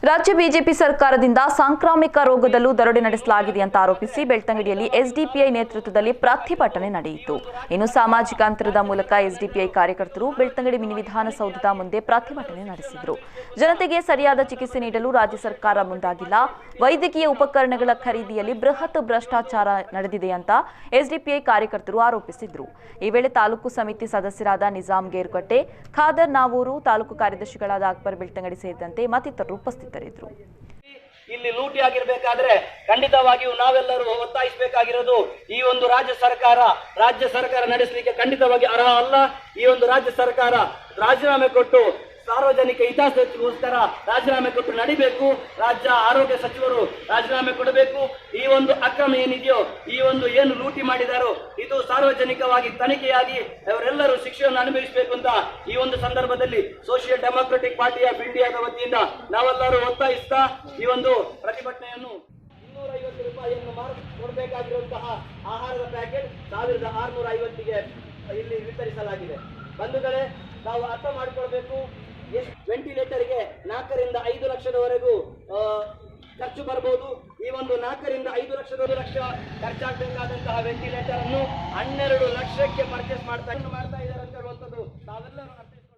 ರಾಜ್ಯ ಬಿಜೆಪಿ ಸರ್ಕಾರದಿಂದ ಸಾಂಕ್ರಾಮಿಕ ರೋಗದಲ್ಲೂ ದರೋಡೆ ನಡೆಸಲಾಗಿದೆ ಅಂತ ಆರೋಪಿಸಿ ಬೆಳ್ತಂಗಡಿಯಲ್ಲಿ ಎಸ್ಡಿಪಿಐ ನೇತೃತ್ವದಲ್ಲಿ ಪ್ರತಿಭಟನೆ ನಡೆಯಿತು. ಇನ್ನು ಸಾಮಾಜಿಕ ಅಂತರದ ಮೂಲಕ ಎಸ್ಡಿಪಿಐ ಕಾರ್ಯಕರ್ತರು ಬೆಳ್ತಂಗಡಿ ಮಿನಿ ವಿಧಾನಸೌಧದ ಮುಂದೆ ಪ್ರತಿಭಟನೆ ನಡೆಸಿದರು. ಜನತೆಗೆ ಸರಿಯಾದ ಚಿಕಿತ್ಸೆ ನೀಡಲು ರಾಜ್ಯ ಸರ್ಕಾರ ಮುಂದಾಗಿಲ್ಲ, ವೈದ್ಯಕೀಯ ಉಪಕರಣಗಳ ಖರೀದಿಯಲ್ಲಿ ಬೃಹತ್ ಭ್ರಷ್ಟಾಚಾರ ನಡೆದಿದೆ ಅಂತ ಎಸ್ಡಿಪಿಐ ಕಾರ್ಯಕರ್ತರು ಆರೋಪಿಸಿದರು. ಈ ವೇಳೆ ತಾಲೂಕು ಸಮಿತಿ ಸದಸ್ಯರಾದ ನಿಜಾಂ ಗೇರುಕಟ್ಟೆ, ಖಾದರ್ ನಾವೂರು, ತಾಲೂಕು ಕಾರ್ಯದರ್ಶಿಗಳಾದ ಅಕ್ಬರ್ ಬೆಳ್ತಂಗಡಿ ಸೇರಿದಂತೆ ಮತ್ತಿತರರು ಉಪಸ್ಥಿತರಿದ್ದರು. ಇಲ್ಲಿ ಲೂಟಿ ಆಗಿರ್ಬೇಕಾದ್ರೆ ಖಂಡಿತವಾಗಿಯೂ ನಾವೆಲ್ಲರೂ ಒತ್ತಾಯಿಸಬೇಕಾಗಿರೋದು ಈ ಒಂದು ರಾಜ್ಯ ಸರ್ಕಾರ ನಡೆಸಲಿಕ್ಕೆ ಖಂಡಿತವಾಗಿ ಅರ್ಹ ಅಲ್ಲ. ಈ ಒಂದು ರಾಜ್ಯ ಸರ್ಕಾರ ರಾಜೀನಾಮೆ ಕೊಟ್ಟು ಸಾರ್ವಜನಿಕ ಹಿತಾಸಕ್ತಿಗೋಸ್ಕರ ರಾಜೀನಾಮೆ ಕೊಟ್ಟು ನಡಿಬೇಕು. ರಾಜ್ಯ ಆರೋಗ್ಯ ಸಚಿವರು ರಾಜೀನಾಮೆ ಕೊಡಬೇಕು. ಈ ಒಂದು ಅಕ್ರಮ ಏನಿದೆಯೋ, ಈ ಒಂದು ಏನು ಲೂಟಿ ಮಾಡಿದಾರೋ ಇದು ಸಾರ್ವಜನಿಕವಾಗಿ ತನಿಖೆಯಾಗಿ ಅವರೆಲ್ಲರೂ ಶಿಕ್ಷೆಯನ್ನು ಅನುಭವಿಸಬೇಕು ಅಂತ ಈ ಒಂದು ಸಂದರ್ಭದಲ್ಲಿ ಸೋಷಿಯಲ್ ಡೆಮೊಕ್ರೆಟಿಕ್ ಪಾರ್ಟಿ ಆಫ್ ಇಂಡಿಯಾದ ವತಿಯಿಂದ ನಾವೆಲ್ಲರೂ ಒತ್ತಾಯಿಸ್ತಾ ಈ ಒಂದು ಪ್ರತಿಭಟನೆಯನ್ನು 250 ರೂಪಾಯಿಯನ್ನು ಕೊಡಬೇಕಾಗಿರುವಂತಹ ಆಹಾರದ ಪ್ಯಾಕೆಟ್ 1650ಗೆ ಇಲ್ಲಿ ವಿತರಿಸಲಾಗಿದೆ. ಬಂಧುಗಳೇ, ನಾವು ಅರ್ಥ ಮಾಡಿಕೊಳ್ಬೇಕು. ವೆಂಟಿಲೇಟರ್ಗೆ 4 ರಿಂದ 5 ಲಕ್ಷದವರೆಗೂ ಖರ್ಚು ಬರಬಹುದು. ಈ ಒಂದು 4 ರಿಂದ 5 ಲಕ್ಷ ಖರ್ಚಾಗಬೇಕಾದಂತಹ ವೆಂಟಿಲೇಟರ್ ಅನ್ನು 12 ಲಕ್ಷಕ್ಕೆ ಪರ್ಚೇಸ್ ಮಾಡ್ತಾ ಇದ್ದಾರೆ ಅಂತ ಹೇಳುವಂಥದ್ದು ನಾವೆಲ್ಲರೂ